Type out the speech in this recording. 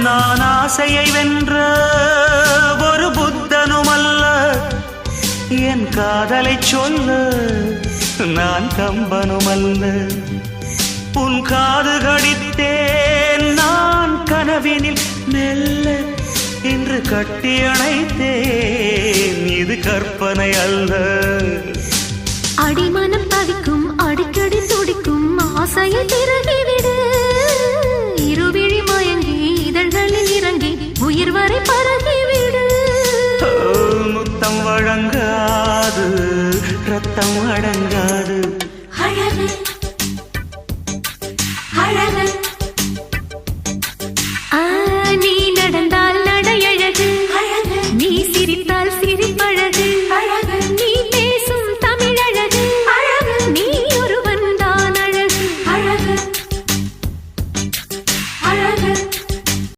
நான் ஆசையை வென்ற ஒரு புத்தனுமல்ல, என் காதலை சொல்ல நான் கம்பனுமல்ல. உன் காது கடித்தேன் நான் கனவினில் மெல்ல, இன்று கட்டி அணைத்தேன் இது கற்பனை அல்ல. அடிமனம் தவிக்கும் அடிக்கடி துடிக்கும் ஆசையை திறகிவிடு. இருவிழி மயங்கி இதழ்களில் இறங்கி உயிர் வரை பரகிவிடு. முத்தம் வழங்காது ரத்தம் அடங்காது.